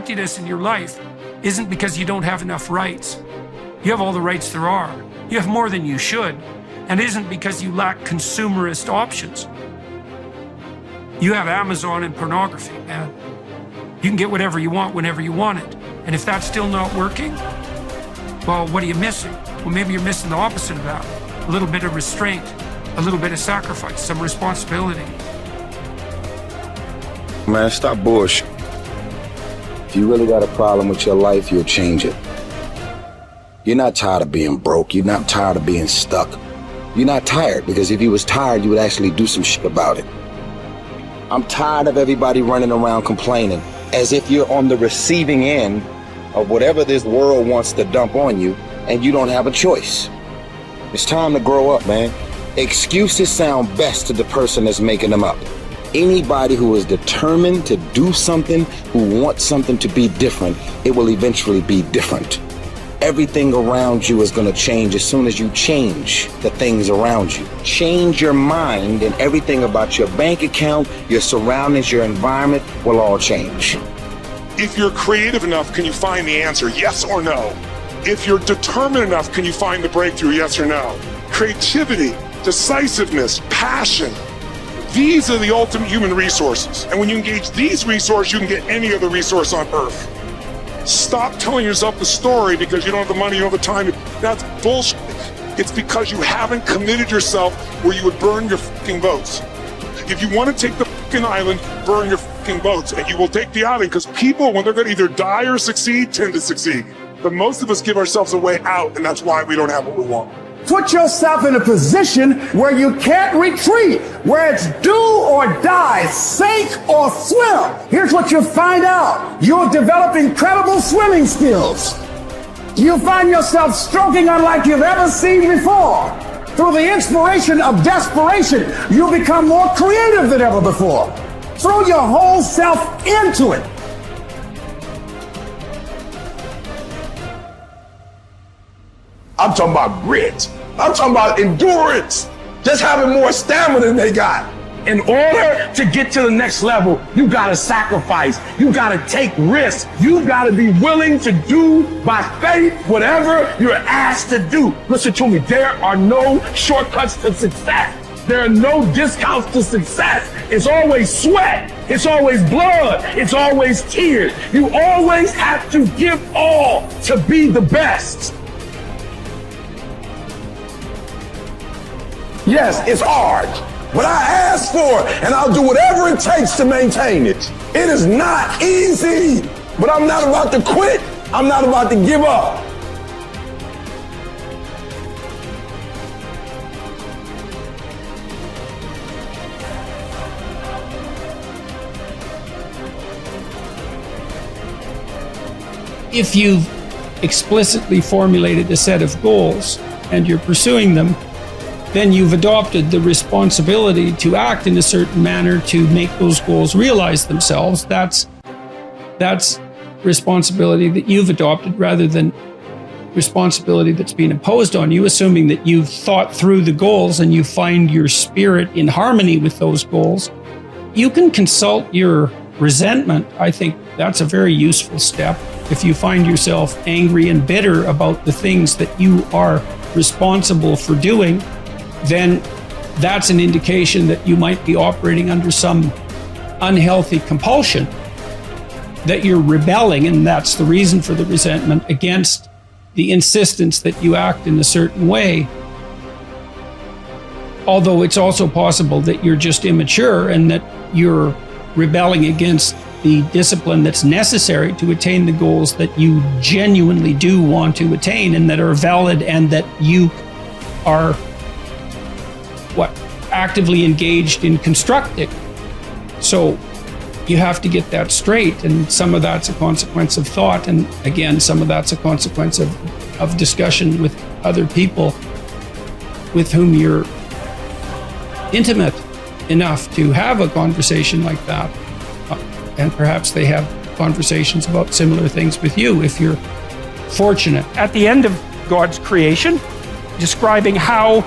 emptiness in your life isn't because you don't have enough rights. You have all the rights there are. You have more than you should. And it isn't because you lack consumerist options. You have Amazon and pornography, man. You can get whatever you want whenever you want it. And if that's still not working, well, what are you missing? Well, maybe you're missing the opposite of that. A little bit of restraint, a little bit of sacrifice, some responsibility. Man, stop bullshit. If you really got a problem with your life, you'll change it. You're not tired of being broke. You're not tired of being stuck. You're not tired, because if you was tired, you would actually do some shit about it. I'm tired of everybody running around complaining as if you're on the receiving end of whatever this world wants to dump on you and you don't have a choice. It's time to grow up, man. Excuses sound best to the person that's making them up. Anybody who is determined to do something, who wants something to be different, it will eventually be different. Everything around you is going to change as soon as you change the things around you. Change your mind, and everything about your bank account, your surroundings, your environment will all change. If you're creative enough, can you find the answer? Yes or no? If you're determined enough, can you find the breakthrough? Yes or no? Creativity, decisiveness, passion. These are the ultimate human resources. And when you engage these resources, you can get any other resource on earth. Stop telling yourself the story because you don't have the money, you don't have the time. That's bullshit. It's because you haven't committed yourself where you would burn your fucking votes. If you want to take the fucking island, burn your fucking votes, and you will take the island, because people, when they're going to either die or succeed, tend to succeed. But most of us give ourselves a way out, and that's why we don't have what we want. Put yourself in a position where you can't retreat, where it's do or die, sink or swim. Here's what you'll find out. You'll develop incredible swimming skills. You'll find yourself stroking unlike you've ever seen before. Through the inspiration of desperation, you'll become more creative than ever before. Throw your whole self into it. I'm talking about grit. I'm talking about endurance. Just having more stamina than they got. In order to get to the next level, you gotta sacrifice. You gotta take risks. You gotta be willing to do by faith whatever you're asked to do. Listen to me, there are no shortcuts to success. There are no discounts to success. It's always sweat. It's always blood. It's always tears. You always have to give all to be the best. Yes, it's hard, but I ask for it, and I'll do whatever it takes to maintain it. It is not easy, but I'm not about to quit. I'm not about to give up. If you've explicitly formulated a set of goals and you're pursuing them, then you've adopted the responsibility to act in a certain manner to make those goals realize themselves. That's responsibility that you've adopted rather than responsibility that's being imposed on you, assuming that you've thought through the goals and you find your spirit in harmony with those goals. You can consult your resentment. I think that's a very useful step. If you find yourself angry and bitter about the things that you are responsible for doing, then that's an indication that you might be operating under some unhealthy compulsion, that you're rebelling, and that's the reason for the resentment against the insistence that you act in a certain way. Although it's also possible that you're just immature and that you're rebelling against the discipline that's necessary to attain the goals that you genuinely do want to attain and that are valid and that you are actively engaged in constructing. So you have to get that straight, and some of that's a consequence of thought, and again, some of that's a consequence of discussion with other people with whom you're intimate enough to have a conversation like that, and perhaps they have conversations about similar things with you if you're fortunate. At the end of God's creation, describing how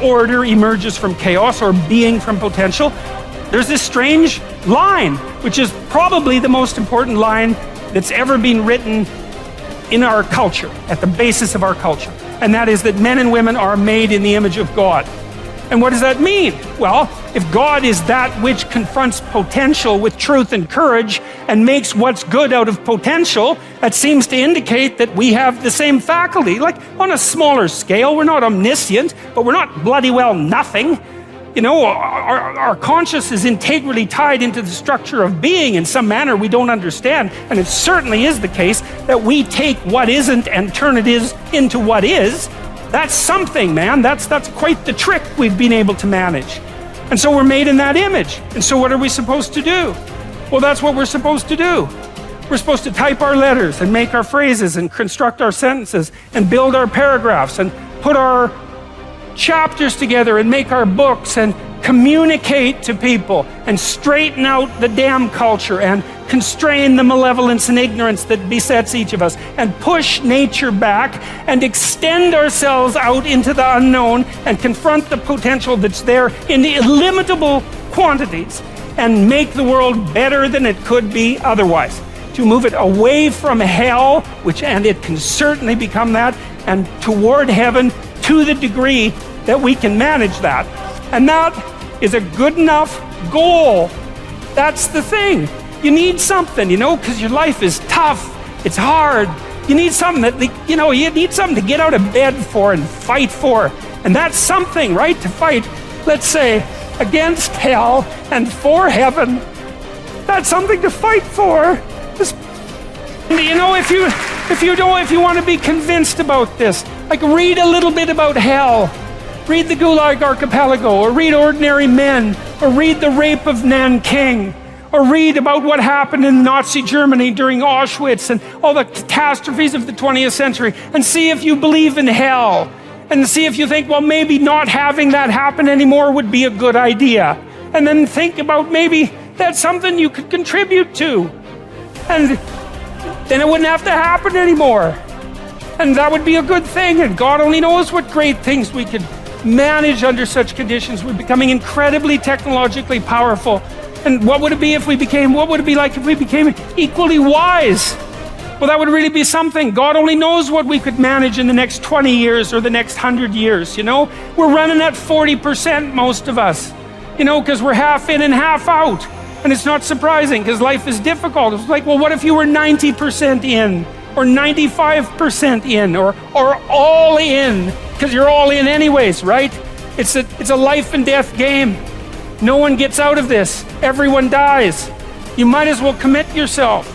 order emerges from chaos, or being from potential, there's this strange line, which is probably the most important line that's ever been written in our culture, at the basis of our culture. And that is that men and women are made in the image of God. And what does that mean? Well, if God is that which confronts potential with truth and courage and makes what's good out of potential, that seems to indicate that we have the same faculty. Like on a smaller scale, we're not omniscient, but we're not bloody well nothing. You know, our conscious is integrally tied into the structure of being in some manner we don't understand. And it certainly is the case that we take what isn't and turn it into what is. That's something, man. That's quite the trick we've been able to manage. And so we're made in that image. And so what are we supposed to do? Well, that's what we're supposed to do. We're supposed to type our letters and make our phrases and construct our sentences and build our paragraphs and put our chapters together and make our books and communicate to people and straighten out the damn culture and constrain the malevolence and ignorance that besets each of us and push nature back and extend ourselves out into the unknown and confront the potential that's there in the illimitable quantities and make the world better than it could be otherwise. To move it away from hell, and it can certainly become that, and toward heaven to the degree that we can manage that. And that is a good enough goal. That's the thing. You need something, you know, because your life is tough. It's hard. You need something that, you know, you need something to get out of bed for and fight for. And that's something, right? To fight, let's say, against hell and for heaven. That's something to fight for. You know, if you want to be convinced about this, like read a little bit about hell. Read the Gulag Archipelago, or read Ordinary Men, or read The Rape of Nanking, or read about what happened in Nazi Germany during Auschwitz and all the catastrophes of the 20th century, and see if you believe in hell, and see if you think, well, maybe not having that happen anymore would be a good idea. And then think about maybe that's something you could contribute to. And then it wouldn't have to happen anymore. And that would be a good thing, and God only knows what great things we could manage under such conditions. We're becoming incredibly technologically powerful. And what would it be like if we became equally wise? Well, that would really be something. God only knows what we could manage in the next 20 years or the next 100 years, you know? We're running at 40%, most of us, you know, because we're half in and half out. And it's not surprising, because life is difficult. It's like, well, what if you were 90% in, or 95% in, or all in? Because you're all in anyways, right? It's a life and death game. No one gets out of this. Everyone dies. You might as well commit yourself.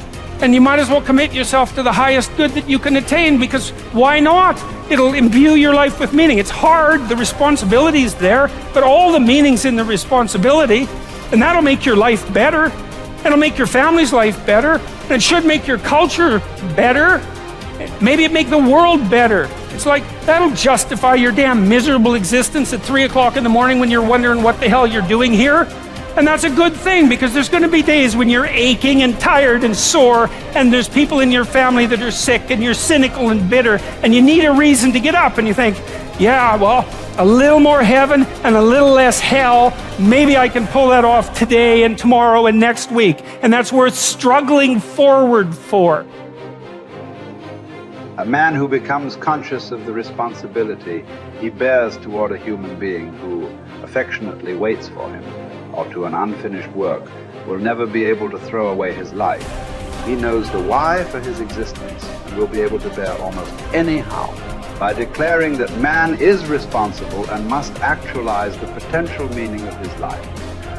And you might as well commit yourself to the highest good that you can attain, because why not? It'll imbue your life with meaning. It's hard, the responsibility's there, but all the meaning's in the responsibility, and that'll make your life better. It'll make your family's life better. And it should make your culture better. Maybe it make the world better. It's like, that'll justify your damn miserable existence at 3 o'clock in the morning when you're wondering what the hell you're doing here. And that's a good thing, because there's going to be days when you're aching and tired and sore, and there's people in your family that are sick, and you're cynical and bitter, and you need a reason to get up, and you think, yeah, well, a little more heaven and a little less hell, maybe I can pull that off today and tomorrow and next week. And that's worth struggling forward for. A man who becomes conscious of the responsibility he bears toward a human being who affectionately waits for him, or to an unfinished work, will never be able to throw away his life. He knows the why for his existence and will be able to bear almost any how. By declaring that man is responsible and must actualize the potential meaning of his life.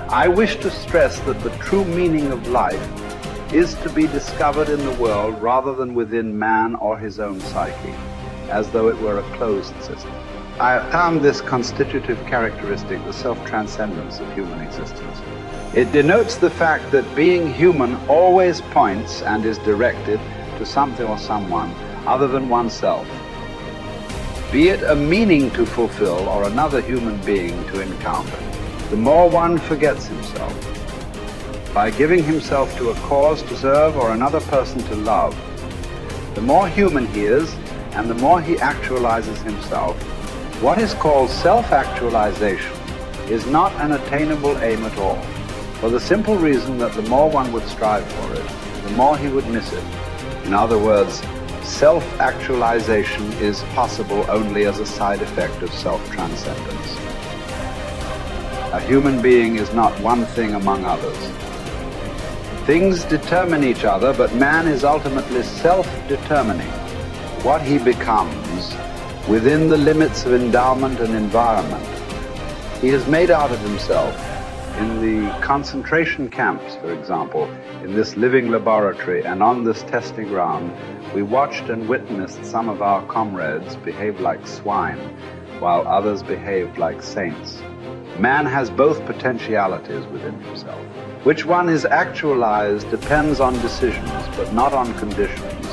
I wish to stress that the true meaning of life is to be discovered in the world rather than within man or his own psyche, as though it were a closed system. I have found this constitutive characteristic the self-transcendence of human existence. It denotes the fact that being human always points and is directed to something or someone other than oneself, be it a meaning to fulfill or another human being to encounter. The more one forgets himself, by giving himself to a cause to serve or another person to love, the more human he is and the more he actualizes himself. What is called self-actualization is not an attainable aim at all, for the simple reason that the more one would strive for it, the more he would miss it. In other words, self-actualization is possible only as a side effect of self-transcendence. A human being is not one thing among others. Things determine each other, but man is ultimately self-determining what he becomes within the limits of endowment and environment. He has made out of himself. In the concentration camps, for example, in this living laboratory and on this testing ground, we watched and witnessed some of our comrades behave like swine, while others behaved like saints. Man has both potentialities within himself. Which one is actualized depends on decisions, but not on conditions.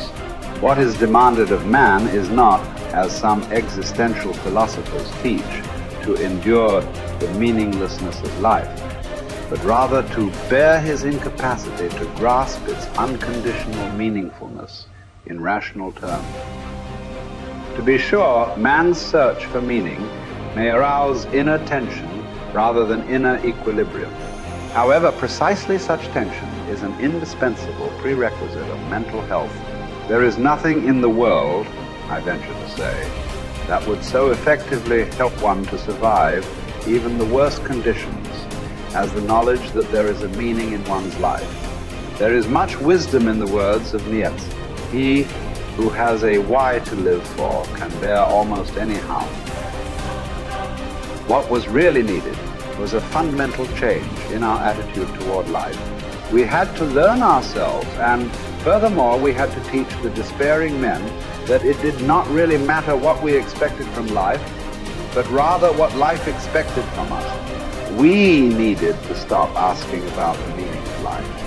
What is demanded of man is not, as some existential philosophers teach, to endure the meaninglessness of life, but rather to bear his incapacity to grasp its unconditional meaningfulness in rational terms. To be sure, man's search for meaning may arouse inner tension rather than inner equilibrium. However, precisely such tension is an indispensable prerequisite of mental health. There is nothing in the world, I venture to say, that would so effectively help one to survive even the worst conditions as the knowledge that there is a meaning in one's life. There is much wisdom in the words of Nietzsche. He who has a why to live for can bear almost any harm. What was really needed was a fundamental change in our attitude toward life. We had to learn ourselves, and furthermore, we had to teach the despairing men that it did not really matter what we expected from life, but rather what life expected from us. We needed to stop asking about the meaning of life,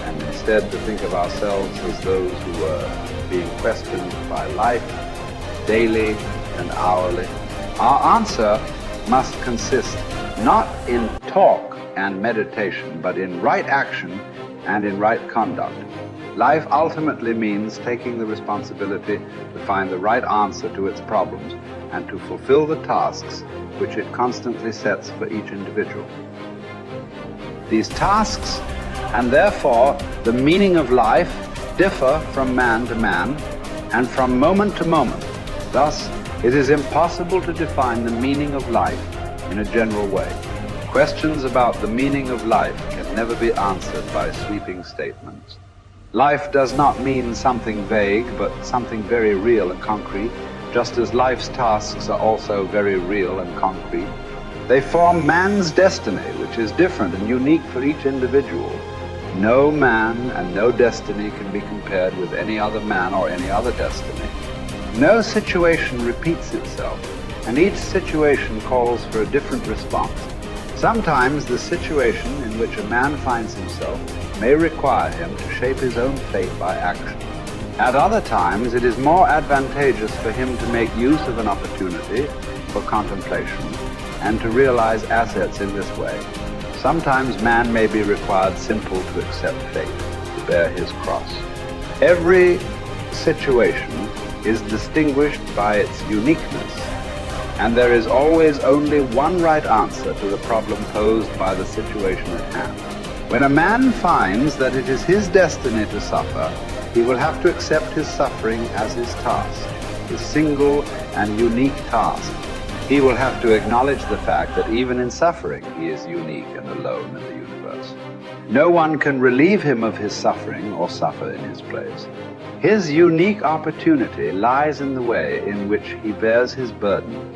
and instead to think of ourselves as those who were being questioned by life daily and hourly. Our answer must consist not in talk and meditation, but in right action and in right conduct. Life ultimately means taking the responsibility to find the right answer to its problems and to fulfill the tasks which it constantly sets for each individual. These tasks, and therefore the meaning of life, differ from man to man and from moment to moment. Thus, it is impossible to define the meaning of life in a general way. Questions about the meaning of life can never be answered by sweeping statements. Life does not mean something vague, but something very real and concrete, just as life's tasks are also very real and concrete. They form man's destiny, which is different and unique for each individual. No man and no destiny can be compared with any other man or any other destiny. No situation repeats itself, and each situation calls for a different response. Sometimes the situation in which a man finds himself may require him to shape his own fate by action. At other times, it is more advantageous for him to make use of an opportunity for contemplation and to realize assets in this way. Sometimes man may be required simply to accept fate, to bear his cross. Every situation is distinguished by its uniqueness, and there is always only one right answer to the problem posed by the situation at hand. When a man finds that it is his destiny to suffer, he will have to accept his suffering as his task, his single and unique task. He will have to acknowledge the fact that even in suffering, he is unique and alone in the universe. No one can relieve him of his suffering or suffer in his place. His unique opportunity lies in the way in which he bears his burden.